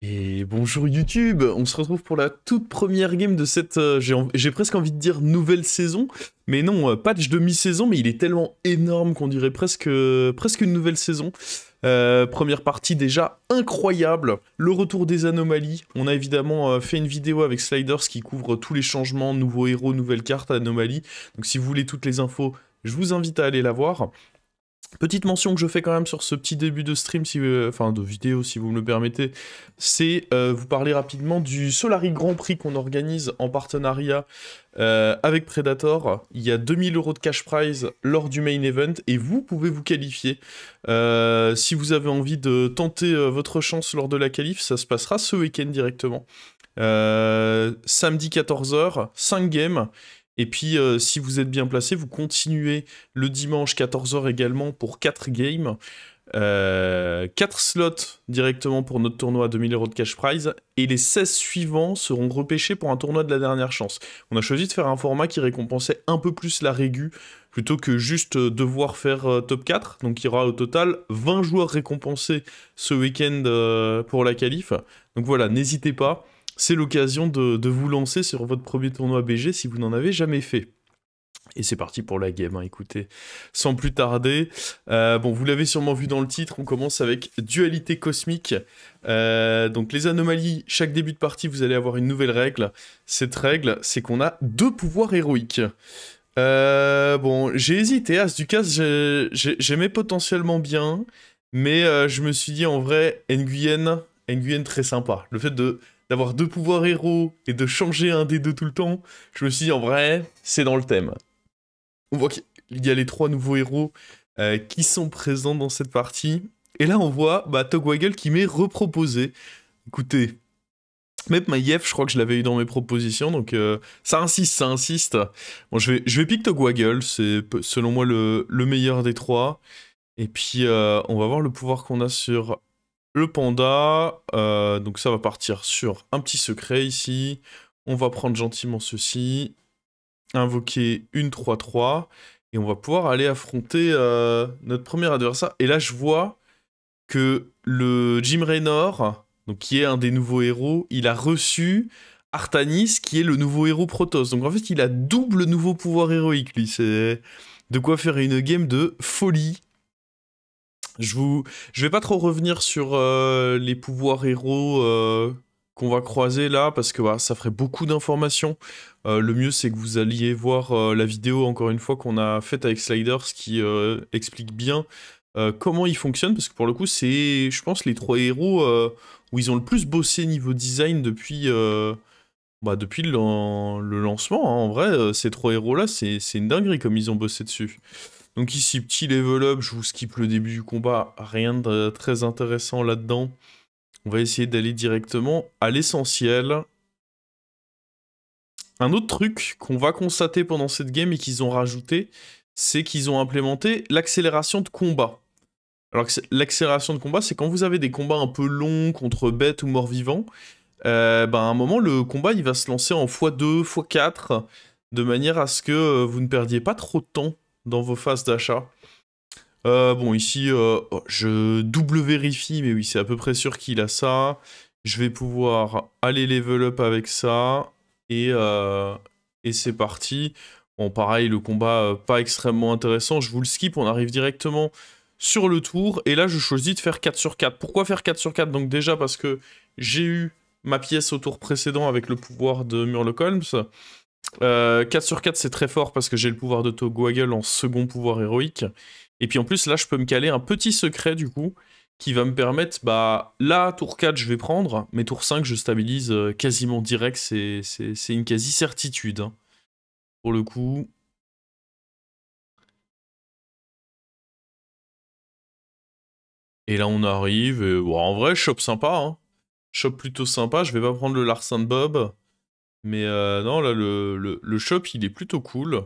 Et bonjour YouTube, on se retrouve pour la toute première game de cette, j'ai presque envie de dire nouvelle saison, mais non, patch de mi-saison, mais il est tellement énorme qu'on dirait presque une nouvelle saison. Première partie déjà incroyable, le retour des anomalies. On a évidemment fait une vidéo avec Sliders qui couvre tous les changements, nouveaux héros, nouvelles cartes, anomalies. Donc si vous voulez toutes les infos, je vous invite à aller la voir. Petite mention que je fais quand même sur ce petit début de stream, enfin de vidéo si vous me le permettez, c'est vous parler rapidement du Solari Grand Prix qu'on organise en partenariat avec Predator. Il y a 2000 € de cash prize lors du main event et vous pouvez vous qualifier. Si vous avez envie de tenter votre chance lors de la qualif, ça se passera ce week-end directement. Samedi 14h, 5 games. Et puis, si vous êtes bien placé, vous continuez le dimanche 14h également pour 4 games. 4 slots directement pour notre tournoi à 2000 € de cash prize. Et les 16 suivants seront repêchés pour un tournoi de la dernière chance. On a choisi de faire un format qui récompensait un peu plus la régu, plutôt que juste devoir faire top 4. Donc il y aura au total 20 joueurs récompensés ce week-end pour la qualif. Donc voilà, n'hésitez pas. C'est l'occasion de vous lancer sur votre premier tournoi BG si vous n'en avez jamais fait. Et c'est parti pour la game, hein, écoutez. Sans plus tarder, bon, vous l'avez sûrement vu dans le titre, on commence avec Dualité Cosmique. Donc les anomalies, chaque début de partie, vous allez avoir une nouvelle règle. Cette règle, c'est qu'on a 2 pouvoirs héroïques. Bon, j'ai hésité, As-Ducas, j'aimais potentiellement bien, mais je me suis dit en vrai, Nguyen très sympa. Le fait d'avoir 2 pouvoirs héros et de changer un des deux tout le temps, je me suis dit en vrai, c'est dans le thème. On voit qu'il y a les 3 nouveaux héros qui sont présents dans cette partie. Et là, on voit Togwaggle qui m'est reproposé. Écoutez, même Maïef, je crois que je l'avais eu dans mes propositions, donc ça insiste, ça insiste. Bon, je vais pick Togwaggle, c'est selon moi le meilleur des 3. Et puis, on va voir le pouvoir qu'on a sur le panda. Donc ça va partir sur un petit secret ici. On va prendre gentiment ceci. Invoquer une 3-3. Et on va pouvoir aller affronter notre premier adversaire. Et là, je vois que le Jim Raynor, donc qui est un des nouveaux héros, il a reçu Artanis, qui est le nouveau héros Protoss. Donc en fait, il a double nouveau pouvoir héroïque, lui. C'est de quoi faire une game de folie. Je vais pas trop revenir sur les pouvoirs héros qu'on va croiser là, parce que ça ferait beaucoup d'informations. Le mieux, c'est que vous alliez voir la vidéo, encore une fois, qu'on a faite avec Sliders, qui explique bien comment ils fonctionnent, parce que pour le coup, c'est, je pense, les 3 héros où ils ont le plus bossé niveau design depuis le lancement. Hein. En vrai, ces 3 héros-là, c'est une dinguerie comme ils ont bossé dessus. Donc ici, petit level up, je vous skip le début du combat, rien de très intéressant là-dedans. On va essayer d'aller directement à l'essentiel. Un autre truc qu'on va constater pendant cette game et qu'ils ont rajouté, c'est qu'ils ont implémenté l'accélération de combat. Alors l'accélération de combat, c'est quand vous avez des combats un peu longs contre bêtes ou morts-vivants, à un moment, le combat, il va se lancer en x2, x4, de manière à ce que vous ne perdiez pas trop de temps dans vos phases d'achat. Bon, ici, je double vérifie, mais oui, c'est à peu près sûr qu'il a ça. Je vais pouvoir aller level up avec ça. Et c'est parti. Bon, pareil, le combat, pas extrêmement intéressant. Je vous le skip, on arrive directement sur le tour. Et là, je choisis de faire 4 sur 4. Pourquoi faire 4 sur 4? Donc déjà, parce que j'ai eu ma pièce au tour précédent avec le pouvoir de Murloc Holmes. 4 sur 4, c'est très fort parce que j'ai le pouvoir de Togwaggle en second pouvoir héroïque. Et puis en plus, là, je peux me caler un petit secret, du coup, qui va me permettre, là, tour 4, je vais prendre, mais tour 5, je stabilise quasiment direct, c'est une quasi-certitude, hein, pour le coup. Et là, on arrive, et bon, en vrai, shop sympa, hein. Shop plutôt sympa, je vais pas prendre le Larsen Bob, mais non, là, le shop, il est plutôt cool.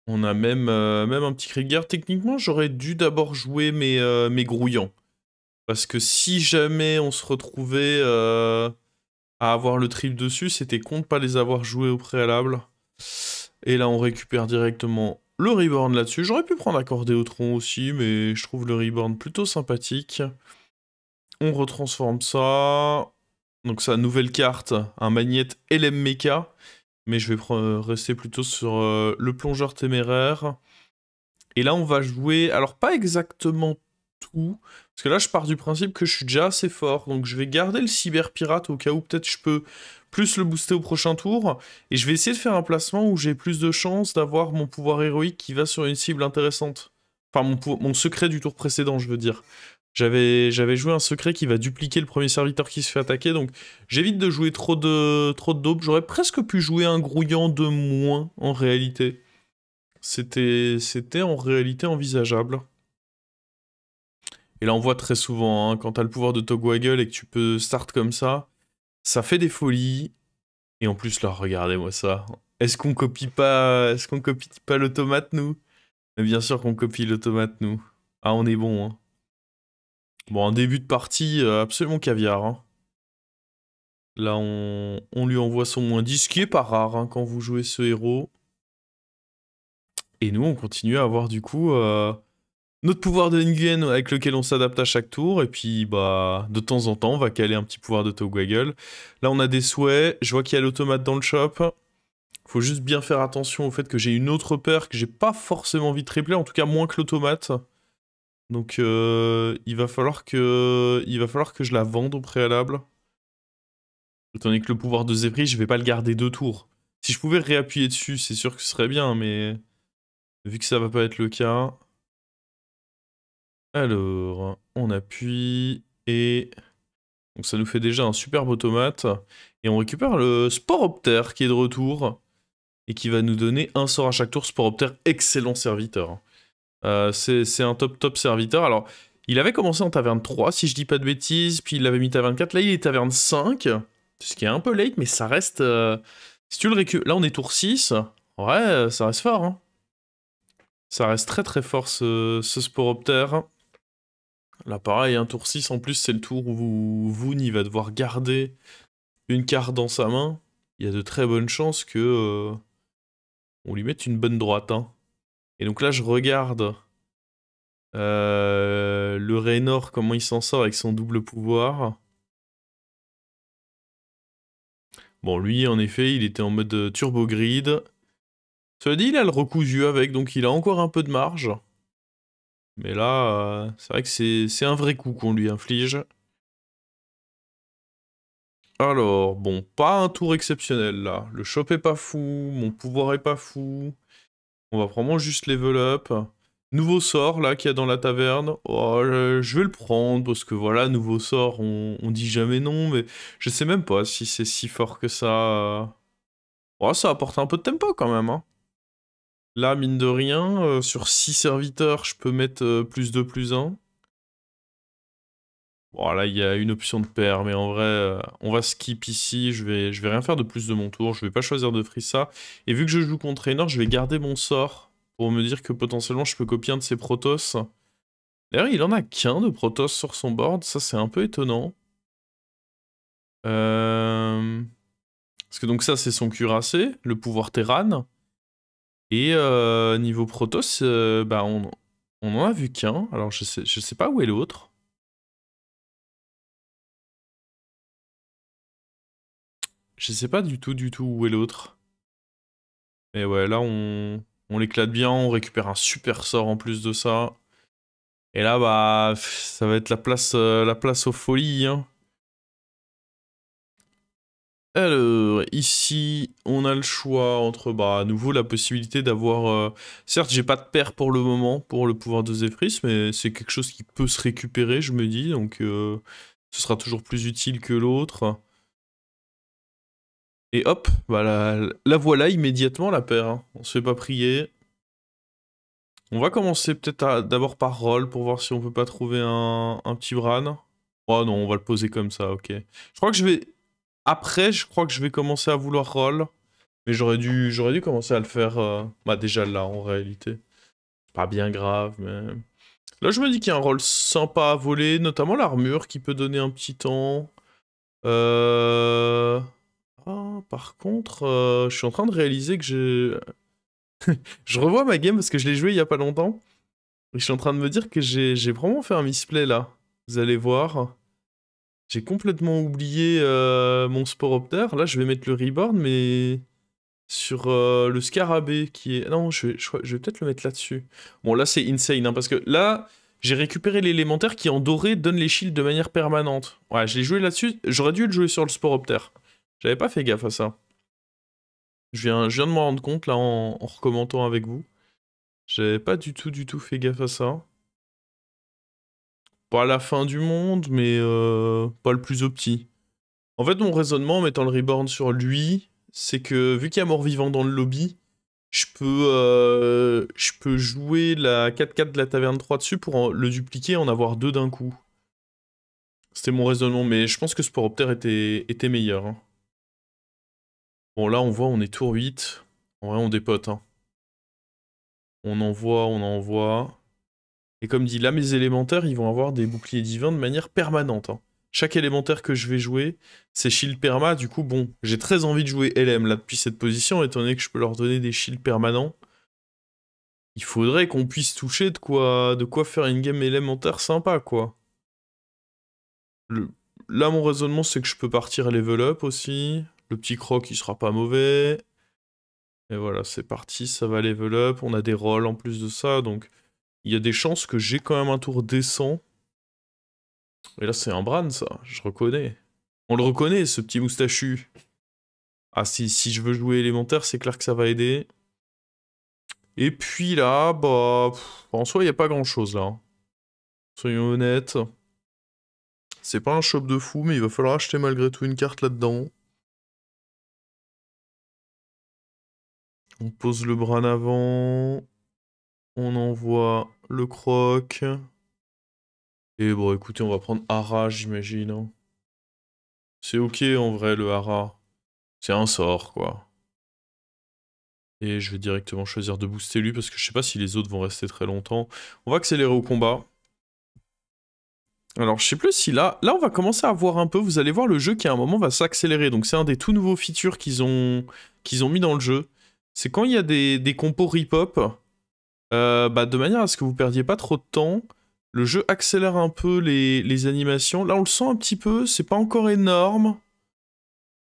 On a même un petit Krieger. Techniquement, j'aurais dû d'abord jouer mes grouillants. Parce que si jamais on se retrouvait à avoir le trip dessus, c'était con de pas les avoir joués au préalable. Et là, on récupère directement le Reborn là-dessus. J'aurais pu prendre Accordéotron aussi, mais je trouve le Reborn plutôt sympathique. On retransforme ça. Donc ça, nouvelle carte, un magnète LM Mecha. Mais je vais rester plutôt sur le plongeur téméraire. Et là, on va jouer... Alors, pas exactement tout. Parce que là, je pars du principe que je suis déjà assez fort. Donc, je vais garder le cyberpirate au cas où peut-être je peux plus le booster au prochain tour. Et je vais essayer de faire un placement où j'ai plus de chances d'avoir mon pouvoir héroïque qui va sur une cible intéressante. Enfin, mon secret du tour précédent, je veux dire. J'avais joué un secret qui va dupliquer le premier serviteur qui se fait attaquer, donc j'évite de jouer trop de daubes. J'aurais presque pu jouer un grouillant de moins, en réalité. C'était en réalité envisageable. Et là, on voit très souvent, hein, quand t'as le pouvoir de Togwaggle et que tu peux start comme ça fait des folies. Et en plus, là, regardez-moi ça. Est-ce qu'on copie pas l'automate, nous? Mais bien sûr qu'on copie l'automate, nous. Ah, on est bon, hein. Bon, un début de partie absolument caviar, hein. Là, on lui envoie son -10, ce qui est pas rare, hein, quand vous jouez ce héros. Et nous, on continue à avoir, du coup... notre pouvoir de Nguyen avec lequel on s'adapte à chaque tour, et puis bah de temps en temps on va caler un petit pouvoir de Togwaggle. Là on a des souhaits, je vois qu'il y a l'automate dans le shop. Faut juste bien faire attention au fait que j'ai une autre paire que j'ai pas forcément envie de tripler, en tout cas moins que l'automate. Donc il va falloir que je la vende au préalable. Étant donné que le pouvoir de Zephyr, je vais pas le garder 2 tours. Si je pouvais réappuyer dessus, c'est sûr que ce serait bien, mais vu que ça va pas être le cas... Alors, on appuie et... Donc ça nous fait déjà un superbe automate. Et on récupère le Sporoptère qui est de retour. Et qui va nous donner un sort à chaque tour. Sporoptère, excellent serviteur. C'est un top serviteur. Alors, il avait commencé en taverne 3, si je dis pas de bêtises. Puis il l'avait mis taverne 4. Là, il est taverne 5. Ce qui est un peu late, mais ça reste... Si tu le récupères... Là, on est tour 6. Ouais, ça reste fort, hein. Ça reste très fort, ce Sporoptère. Là, pareil, un tour 6, en plus, c'est le tour où Voon, il va devoir garder une carte dans sa main. Il y a de très bonnes chances que on lui mette une bonne droite, hein. Et donc là, je regarde le Raynor, comment il s'en sort avec son double pouvoir. Bon, lui, en effet, il était en mode turbo grid. Cela dit, il a le recousu avec, donc il a encore un peu de marge. Mais là, c'est vrai que c'est un vrai coup qu'on lui inflige. Alors, bon, pas un tour exceptionnel là. Le shop est pas fou, mon pouvoir est pas fou. On va probablement juste level up. Nouveau sort là qu'il y a dans la taverne. Oh, je vais le prendre parce que voilà, nouveau sort, on dit jamais non, mais je sais même pas si c'est si fort que ça. Oh, ça apporte un peu de tempo quand même, hein. Là, mine de rien, sur 6 serviteurs, je peux mettre +2/+1. Bon, là, il y a une option de paire, mais en vrai, on va skip ici. Je vais rien faire de plus de mon tour. Je vais pas choisir de free ça. Et vu que je joue contre Raynor, je vais garder mon sort pour me dire que potentiellement, je peux copier un de ses Protoss. D'ailleurs, il en a qu'un de Protoss sur son board. Ça, c'est un peu étonnant. Parce que donc ça, c'est son cuirassé, le pouvoir Terran. Et niveau Protoss, bah, on en a vu qu'un. Alors, je sais pas où est l'autre. Je sais pas du tout où est l'autre. Mais ouais, là, on l'éclate bien, on récupère un super sort en plus de ça. Et là, bah, ça va être la place aux folies, hein. Alors, ici, on a le choix entre, bah, à nouveau, la possibilité d'avoir... Certes, j'ai pas de paire pour le moment, pour le pouvoir de Zephrys, mais c'est quelque chose qui peut se récupérer, je me dis, donc ce sera toujours plus utile que l'autre. Et hop, bah la voilà immédiatement la paire, hein. On se fait pas prier. On va commencer peut-être d'abord par roll pour voir si on peut pas trouver un petit Bran. Oh non, on va le poser comme ça, ok. Je crois que je vais... Après, je crois que je vais commencer à vouloir roll. Mais j'aurais dû commencer à le faire bah déjà là, en réalité. Pas bien grave, mais... Là, je me dis qu'il y a un roll sympa à voler, notamment l'armure qui peut donner un petit temps. Ah, par contre, je suis en train de réaliser que j'ai... Je revois ma game parce que je l'ai joué il y a pas longtemps. Et je suis en train de me dire que j'ai vraiment fait un misplay là. Vous allez voir. J'ai complètement oublié mon Sporopter. Là, je vais mettre le Reborn, mais sur le Scarabée qui est... Non, je vais peut-être le mettre là-dessus. Bon, là, c'est insane, hein, parce que là, j'ai récupéré l'élémentaire qui, en doré, donne les shields de manière permanente. Ouais, je l'ai joué là-dessus. J'aurais dû le jouer sur le Sporopter. J'avais pas fait gaffe à ça. Je viens de m'en rendre compte, là, en recommentant avec vous. J'avais pas du tout fait gaffe à ça. Pas la fin du monde, mais pas le plus opti. En fait, mon raisonnement en mettant le Reborn sur lui, c'est que vu qu'il y a mort-vivant dans le lobby, je peux jouer la 4-4 de la taverne 3 dessus pour le dupliquer et en avoir deux d'un coup. C'était mon raisonnement, mais je pense que Sporopter était meilleur. Hein. Bon, là, on voit, on est tour 8. En vrai, on dépote. Hein. On envoie. Et comme dit, là, mes élémentaires, ils vont avoir des boucliers divins de manière permanente. Hein. Chaque élémentaire que je vais jouer, c'est shield perma. Du coup, bon, j'ai très envie de jouer LM là depuis cette position, étant donné que je peux leur donner des shields permanents. Il faudrait qu'on puisse toucher de quoi faire une game élémentaire sympa, quoi. Là, mon raisonnement, c'est que je peux partir level up aussi. Le petit croc, il sera pas mauvais. Et voilà, c'est parti, ça va level up. On a des rolls en plus de ça, donc il y a des chances que j'ai quand même un tour décent. Et là, c'est un Bran, ça, je reconnais. On le reconnaît, ce petit moustachu. Ah, si je veux jouer élémentaire, c'est clair que ça va aider. Et puis là, bah... en soi, il n'y a pas grand-chose, là. Hein. Soyons honnêtes. C'est pas un shop de fou, mais il va falloir acheter malgré tout une carte là-dedans. On pose le Bran avant. On envoie le croc. Et bon, écoutez, on va prendre Hara, j'imagine. Hein. C'est ok, en vrai, le Hara. C'est un sort, quoi. Et je vais directement choisir de booster lui, parce que je sais pas si les autres vont rester très longtemps. On va accélérer au combat. Alors, je sais plus si là... Là, on va commencer à voir un peu. Vous allez voir, le jeu qui, à un moment, va s'accélérer. Donc, c'est un des tout nouveaux features qu'ils ont mis dans le jeu. C'est quand il y a des compos rip-hop, bah, de manière à ce que vous perdiez pas trop de temps, le jeu accélère un peu les animations. Là, on le sent un petit peu. C'est pas encore énorme.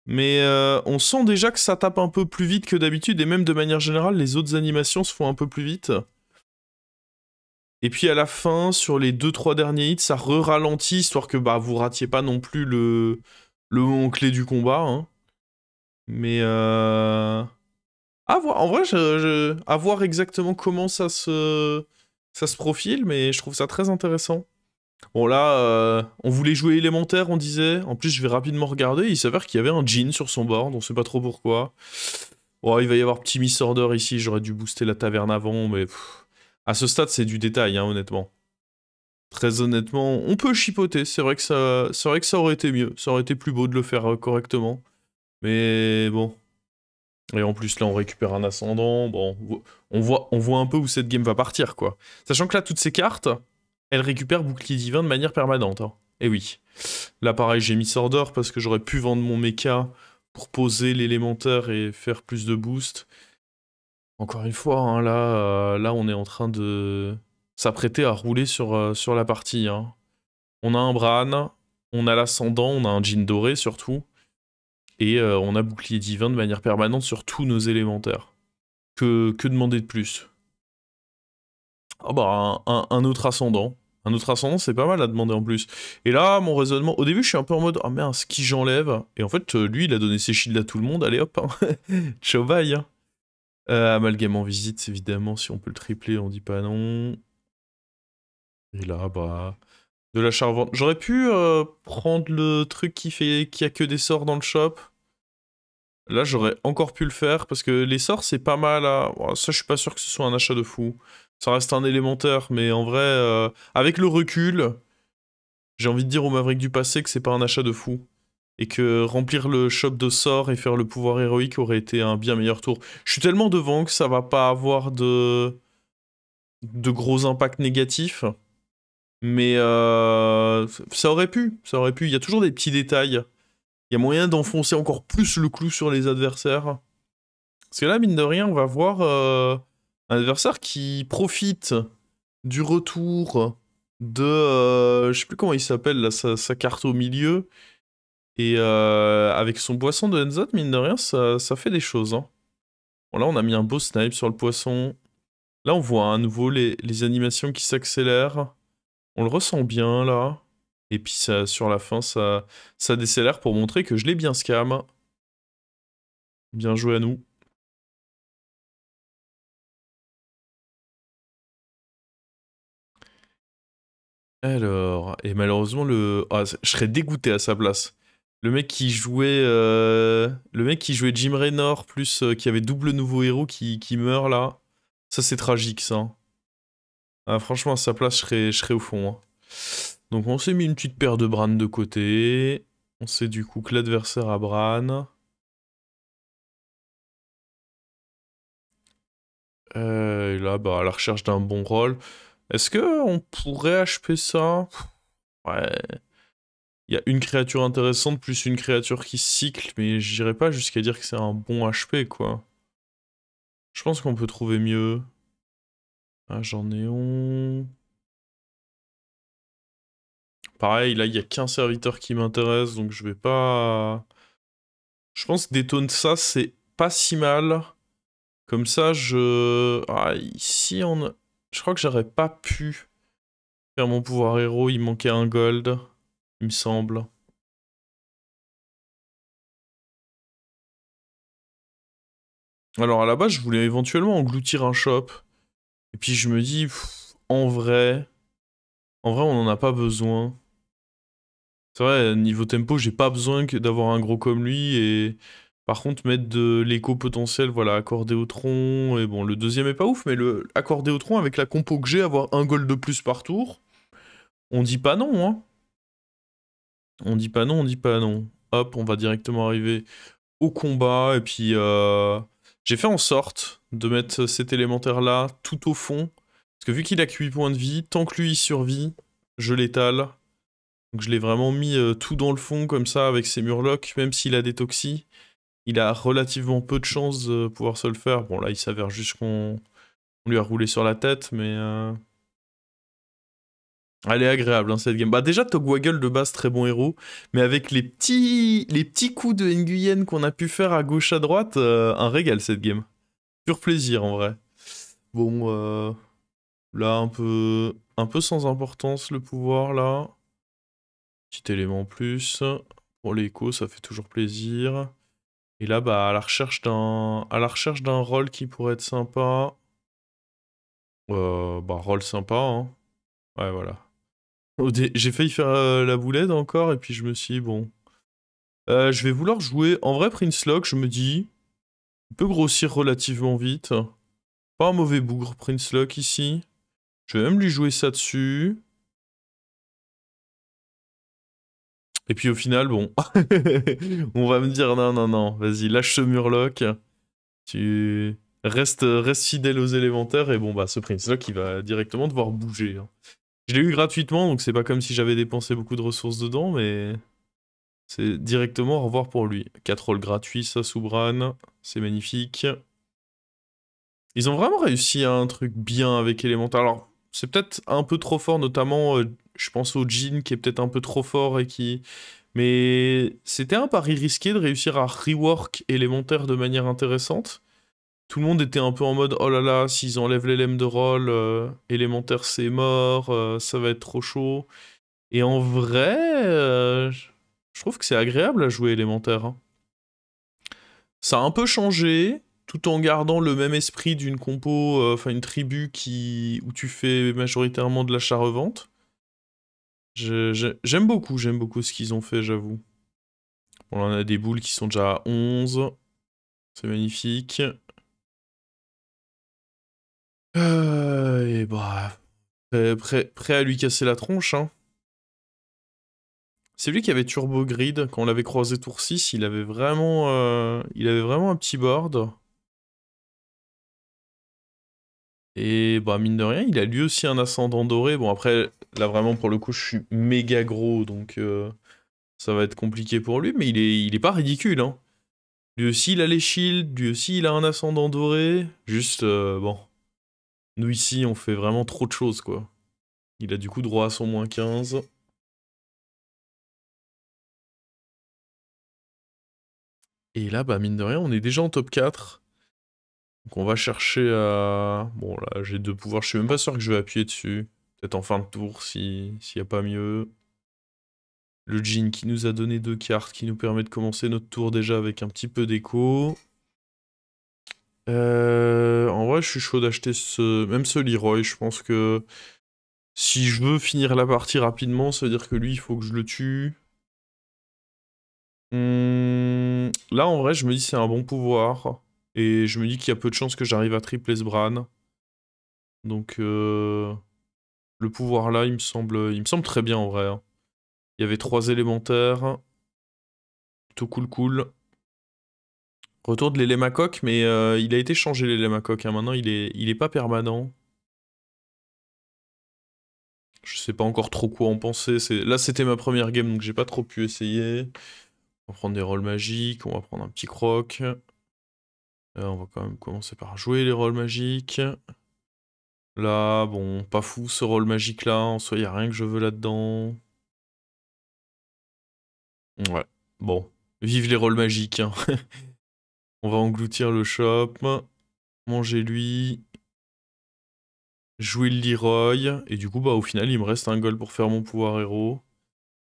Mais on sent déjà que ça tape un peu plus vite que d'habitude. Et même, de manière générale, les autres animations se font un peu plus vite. Et puis à la fin, sur les 2-3 derniers hits, ça re-ralentit, histoire que bah, vous ratiez pas non plus le moment clé du combat. Hein. Mais à voir. En vrai, à voir exactement comment ça se profile, mais je trouve ça très intéressant. Bon là, on voulait jouer élémentaire, on disait. En plus, je vais rapidement regarder, il s'avère qu'il y avait un Djinn sur son board, on sait pas trop pourquoi. Bon, il va y avoir petit Miss Order ici, j'aurais dû booster la taverne avant, mais... à ce stade, c'est du détail, hein, honnêtement. Très honnêtement, on peut chipoter. C'est vrai que ça aurait été mieux. Ça aurait été plus beau de le faire correctement. Mais bon. Et en plus, là, on récupère un ascendant. Bon, on voit un peu où cette game va partir, quoi. Sachant que là, toutes ces cartes, elles récupèrent bouclier divin de manière permanente. Hein. Et oui. Là, pareil, j'ai mis Order parce que j'aurais pu vendre mon mecha pour poser l'élémentaire et faire plus de boost. Encore une fois, hein, là, on est en train de s'apprêter à rouler sur la partie. Hein. On a un Bran, on a l'ascendant, on a un Djinn doré surtout, et on a bouclier divin de manière permanente sur tous nos élémentaires. Que demander de plus? Ah bah, un autre ascendant. Un autre ascendant, c'est pas mal à demander en plus. Et là, mon raisonnement... Au début, je suis un peu en mode « Ah merde, qui j'enlève ?» Et en fait, lui, il a donné ses shields à tout le monde. Allez hop, hein. Ciao, bye. Hein. Amalgame en visite, évidemment, si on peut le tripler, on dit pas non. Et là, bah... de la charvente. J'aurais pu prendre le truc qui a que des sorts dans le shop. Là, j'aurais encore pu le faire, parce que les sorts, c'est pas mal à... Bon, ça, je suis pas sûr que ce soit un achat de fou. Ça reste un élémentaire, mais en vrai, avec le recul, j'ai envie de dire au Maverick du passé que c'est pas un achat de fou. Et que remplir le shop de sorts et faire le pouvoir héroïque aurait été un bien meilleur tour. Je suis tellement devant que ça va pas avoir de gros impacts négatifs. Mais ça aurait pu. Il y a toujours des petits détails. Il y a moyen d'enfoncer encore plus le clou sur les adversaires. Parce que là, mine de rien, on va voir un adversaire qui profite du retour je sais plus comment il s'appelle, là, sa carte au milieu. Et avec son poisson de Nzot, mine de rien, ça fait des choses, hein. Bon, là, on a mis un beau snipe sur le poisson. Là, on voit à nouveau les animations qui s'accélèrent. On le ressent bien, là. Et puis, ça, sur la fin, ça décélère pour montrer que je l'ai bien scam. Bien joué à nous. Alors, et malheureusement, je serais dégoûté à sa place. Le mec qui jouait Jim Raynor, plus qui avait double nouveau héros qui meurt, là. Ça, c'est tragique, ça, hein. Ah, franchement, à sa place, je serais au fond, hein. Donc on s'est mis une petite paire de Bran de côté. On sait du coup que l'adversaire a Bran. Et là, bah, à la recherche d'un bon rôle. Est-ce que on pourrait HP ça? Ouais. Il y a une créature intéressante plus une créature qui cycle, mais j'irais pas jusqu'à dire que c'est un bon HP, quoi. Je pense qu'on peut trouver mieux. Ah, j'en ai on. Pareil, là, il y a qu'un serviteur qui m'intéresse, donc je vais pas... Je pense que détonne ça, c'est pas si mal. Comme ça, Ah, ici, je crois que j'aurais pas pu faire mon pouvoir héros, il manquait un gold, il me semble. Alors, à la base, je voulais éventuellement engloutir un shop. Et puis, je me dis, en vrai, on n'en a pas besoin. C'est vrai, niveau tempo, j'ai pas besoin d'avoir un gros comme lui, et... Par contre, mettre de l'écho potentiel, voilà, accordé au tronc, et bon, le deuxième est pas ouf, mais le accordé au tronc, avec la compo que j'ai, avoir un gold de plus par tour, on dit pas non, hein. On dit pas non, on dit pas non. Hop, on va directement arriver au combat, et puis j'ai fait en sorte de mettre cet élémentaire-là tout au fond, parce que vu qu'il a que 8 points de vie, tant que lui il survit, je l'étale. Donc je l'ai vraiment mis tout dans le fond, comme ça, avec ses murlocs, même s'il a des toxis. Il a relativement peu de chances de pouvoir se le faire. Bon, là, il s'avère juste qu'on lui a roulé sur la tête, mais... Elle est agréable, hein, cette game. Bah déjà, Togwaggle, de base, très bon héros. Mais avec les petits coups de Nguyen qu'on a pu faire à gauche, à droite, un régal, cette game. Pur plaisir, en vrai. Bon, là, un peu sans importance, le pouvoir, là. Petit élément en plus. Pour l'écho, ça fait toujours plaisir. Et là, bah, à la recherche d'un rôle qui pourrait être sympa. Bah, rôle sympa, hein. Ouais, voilà. J'ai failli faire la boulette encore, et puis je me suis dit, bon. Je vais vouloir jouer. En vrai, Prince Lock, je me dis, il peut grossir relativement vite. Pas un mauvais bougre, Prince Lock, ici. Je vais même lui jouer ça dessus. Et puis au final, bon. On va me dire, non, non, non, vas-y, lâche ce Murloc. Tu restes fidèle aux élémentaires, et bon, bah, ce Prince Lock, il va directement devoir bouger, hein. Je l'ai eu gratuitement, donc c'est pas comme si j'avais dépensé beaucoup de ressources dedans, mais... C'est directement au revoir pour lui. 4 rôles gratuits, ça, sous Bran. C'est magnifique. Ils ont vraiment réussi à un truc bien avec Elemental. Alors, c'est peut-être un peu trop fort, notamment, je pense au Jhin, qui est peut-être un peu trop fort et qui... Mais c'était un pari risqué de réussir à rework élémentaire de manière intéressante. Tout le monde était un peu en mode, oh là là, s'ils enlèvent l'élème de rôle, élémentaire c'est mort, ça va être trop chaud. Et en vrai, je trouve que c'est agréable à jouer élémentaire, hein. Ça a un peu changé, tout en gardant le même esprit d'une compo, enfin une tribu où tu fais majoritairement de l'achat-revente. J'aime beaucoup ce qu'ils ont fait, j'avoue. Bon, on a des boules qui sont déjà à 11. C'est magnifique. Et bah, prêt à lui casser la tronche, hein. C'est lui qui avait Turbo Grid, quand on l'avait croisé tour 6, il avait vraiment un petit board. Et bah mine de rien, il a lui aussi un ascendant doré. Bon après, là vraiment pour le coup, je suis méga gros, donc ça va être compliqué pour lui, mais il est pas ridicule, hein. Lui aussi il a les shields, lui aussi il a un ascendant doré. Juste, bon, nous ici on fait vraiment trop de choses, quoi. Il a du coup droit à son -15. Et là, bah mine de rien, on est déjà en top 4. Donc on va chercher à... Bon là, j'ai 2 pouvoirs, je suis même pas sûr que je vais appuyer dessus. Peut-être en fin de tour, s'il n'y a pas mieux. Le Djinn qui nous a donné 2 cartes, qui nous permet de commencer notre tour déjà avec un petit peu d'écho. En vrai, je suis chaud d'acheter même ce Leroy. Je pense que si je veux finir la partie rapidement, ça veut dire que lui, il faut que je le tue. Là, en vrai, je me dis c'est un bon pouvoir. Et je me dis qu'il y a peu de chances que j'arrive à tripler ce Bran. Donc, le pouvoir là, il me semble très bien en vrai, hein. Il y avait 3 élémentaires. Plutôt cool. Retour de l'élémacoque, mais il a été changé l'élémacoque, hein. Maintenant, il est pas permanent. Je sais pas encore trop quoi en penser. Là, c'était ma première game, donc j'ai pas trop pu essayer. On va prendre des rôles magiques, on va prendre un petit croc. On va quand même commencer par jouer les rôles magiques. Là, bon, pas fou ce rôle magique là, en soi, y a rien que je veux là-dedans. Ouais, bon, vive les rôles magiques, hein. On va engloutir le shop, manger lui, jouer le Leroy, et du coup, bah au final, il me reste un gold pour faire mon pouvoir héros.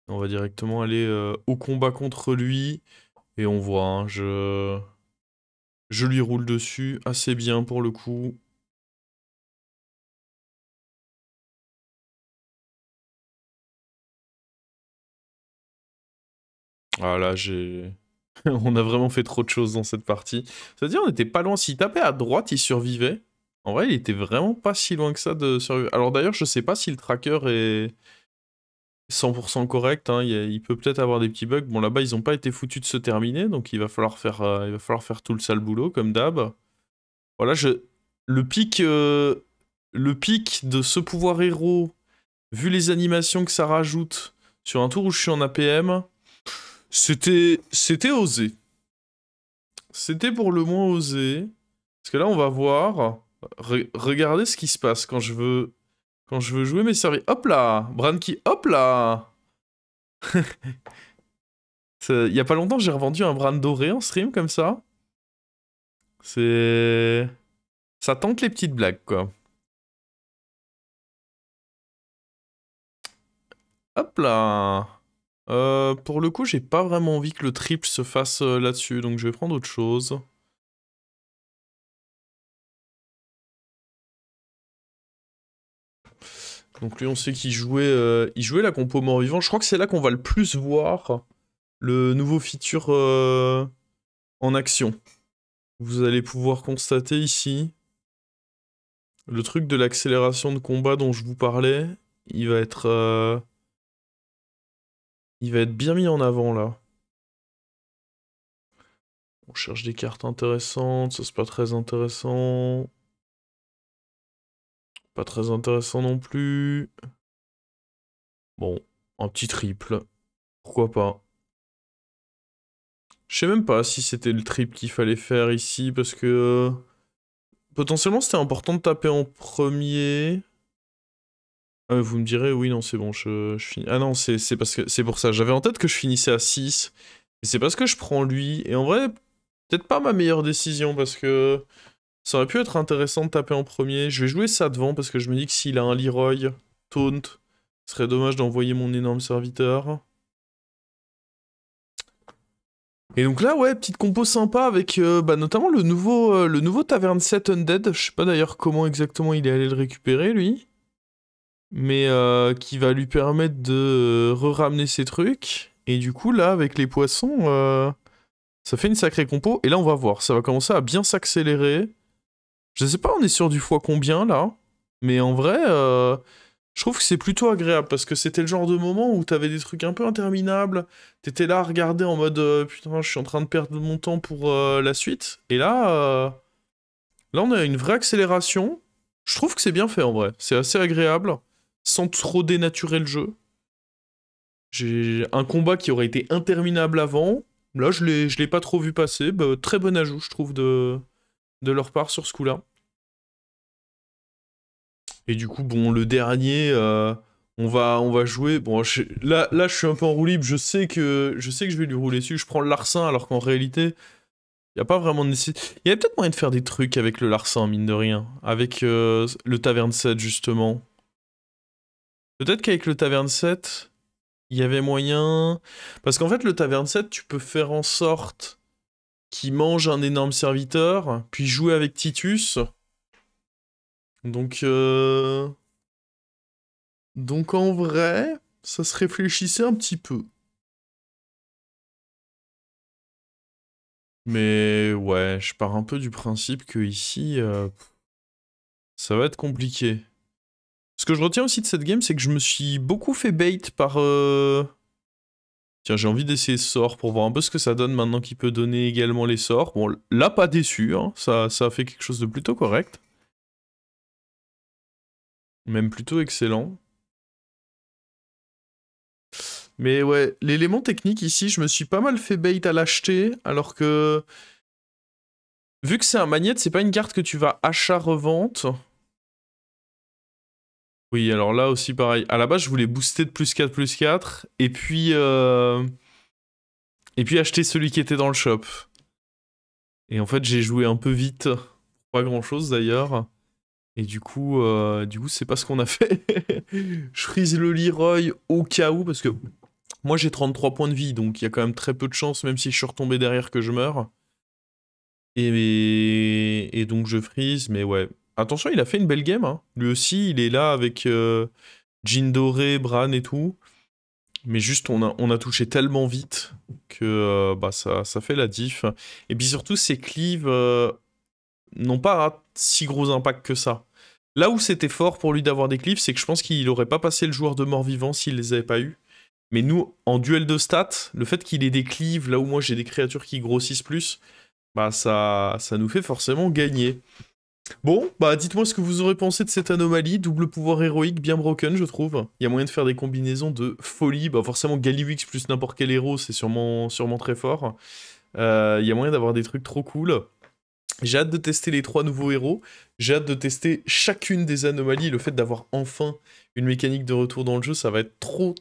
On va directement aller au combat contre lui, et on voit, hein, je lui roule dessus, assez bien pour le coup. Ah là, on a vraiment fait trop de choses dans cette partie. C'est-à-dire, on était pas loin. S'il tapait à droite, il survivait. En vrai, il était vraiment pas si loin que ça de survivre. Alors d'ailleurs, je sais pas si le tracker est 100% correct, hein. Il peut peut-être avoir des petits bugs. Bon, là-bas, ils ont pas été foutus de se terminer, donc il va falloir faire tout le sale boulot, comme d'hab. Voilà, le pic de ce pouvoir héros, vu les animations que ça rajoute sur un tour où je suis en APM, c'était osé. C'était pour le moins osé. Parce que là, on va voir. Regardez ce qui se passe quand je veux jouer mes services. Hop là, Branky, hop là. Il y a pas longtemps, j'ai revendu un Bran doré en stream comme ça. C'est... Ça tente les petites blagues, quoi. Hop là. Pour le coup, j'ai pas vraiment envie que le triple se fasse là-dessus, donc je vais prendre autre chose. Donc lui, on sait il jouait la compo mort-vivant. Je crois que c'est là qu'on va le plus voir le nouveau feature en action. Vous allez pouvoir constater ici le truc de l'accélération de combat dont je vous parlais. Il va être bien mis en avant là. On cherche des cartes intéressantes, ça c'est pas très intéressant. Pas très intéressant non plus. Bon, un petit triple. Pourquoi pas. Je sais même pas si c'était le triple qu'il fallait faire ici, parce que... potentiellement c'était important de taper en premier. Ah, vous me direz, oui, non, c'est bon, je finis. Ah non, c'est parce que c'est pour ça. J'avais en tête que je finissais à 6. Mais c'est parce que je prends lui. Et en vrai, peut-être pas ma meilleure décision, parce que ça aurait pu être intéressant de taper en premier. Je vais jouer ça devant, parce que je me dis que s'il a un Leroy, taunt, ce serait dommage d'envoyer mon énorme serviteur. Et donc là, ouais, petite compo sympa avec notamment le nouveau Tavern 7 Undead. Je sais pas d'ailleurs comment exactement il est allé le récupérer, lui. Mais qui va lui permettre de re-ramener ses trucs. Et du coup, là, avec les poissons, ça fait une sacrée compo. Et là, on va voir, ça va commencer à bien s'accélérer. Je sais pas, on est sur du fois combien, là. Mais en vrai, je trouve que c'est plutôt agréable, parce que c'était le genre de moment où t'avais des trucs un peu interminables. T'étais là à regarder en mode, putain, je suis en train de perdre mon temps pour la suite. Et là, on a une vraie accélération. Je trouve que c'est bien fait, en vrai. C'est assez agréable, sans trop dénaturer le jeu. J'ai un combat qui aurait été interminable avant. Là, je l'ai pas trop vu passer. Bah, très bon ajout, je trouve, de leur part sur ce coup-là. Et du coup, bon, le dernier, on va jouer. Bon, là, je suis un peu en roue libre. Je sais que je vais lui rouler dessus. Je prends le larcin, alors qu'en réalité, il n'y a pas vraiment de nécessité. Il y avait peut-être moyen de faire des trucs avec le larcin, mine de rien. Avec le Taverne 7, justement. Peut-être qu'avec le Taverne 7, il y avait moyen. Parce qu'en fait, le Taverne 7, tu peux faire en sorte qu'il mange un énorme serviteur, puis jouer avec Titus. Donc, Donc en vrai, ça se réfléchissait un petit peu. Mais ouais, je pars un peu du principe que ici, ça va être compliqué. Ce que je retiens aussi de cette game, c'est que je me suis beaucoup fait bait par... Tiens, j'ai envie d'essayer ce sort pour voir un peu ce que ça donne maintenant qu'il peut donner également les sorts. Bon, là, pas déçu, hein. Ça a fait quelque chose de plutôt correct. Même plutôt excellent. Mais ouais, l'élément technique ici, je me suis pas mal fait bait à l'acheter, alors que... Vu que c'est un magnète, c'est pas une carte que tu vas achat-revente. Oui, alors là aussi pareil. À la base, je voulais booster de +4/+4, et puis acheter celui qui était dans le shop. Et en fait, j'ai joué un peu vite, pas grand-chose d'ailleurs. Et du coup, c'est pas ce qu'on a fait. Je freeze le Leroy au cas où, parce que moi j'ai 33 points de vie, donc il y a quand même très peu de chance, même si je suis retombé derrière, que je meure. Et donc je freeze, mais ouais. Attention, il a fait une belle game, hein. Lui aussi, il est là avec Jean Doré, Bran et tout. Mais juste, on a touché tellement vite que bah, ça fait la diff. Et puis surtout, ces cleaves n'ont pas un si gros impact que ça. Là où c'était fort pour lui d'avoir des cleaves, c'est que je pense qu'il aurait pas passé le joueur de mort-vivant s'il les avait pas eu. Mais nous, en duel de stats, le fait qu'il ait des cleaves, là où moi j'ai des créatures qui grossissent plus, bah ça nous fait forcément gagner. Bon, bah dites-moi ce que vous aurez pensé de cette anomalie, double pouvoir héroïque bien broken je trouve. Il y a moyen de faire des combinaisons de folie, bah forcément Gallywix plus n'importe quel héros c'est sûrement très fort. Il y a moyen d'avoir des trucs trop cool. J'ai hâte de tester les 3 nouveaux héros, j'ai hâte de tester chacune des anomalies, le fait d'avoir enfin une mécanique de retour dans le jeu, ça va être trop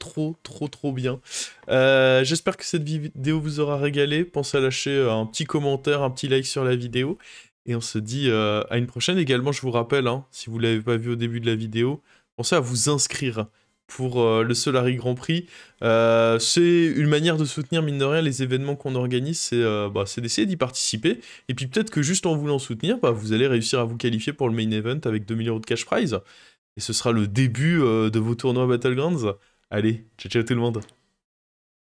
bien. J'espère que cette vidéo vous aura régalé, pensez à lâcher un petit commentaire, un petit like sur la vidéo, et on se dit à une prochaine. Également, je vous rappelle, hein, si vous ne l'avez pas vu au début de la vidéo, pensez à vous inscrire pour le Solari Grand Prix. C'est une manière de soutenir, mine de rien, les événements qu'on organise, c'est d'essayer d'y participer. Et puis peut-être que juste en voulant soutenir, bah, vous allez réussir à vous qualifier pour le main event avec 2000 € de cash prize. Et ce sera le début de vos tournois Battlegrounds. Allez, ciao ciao tout le monde.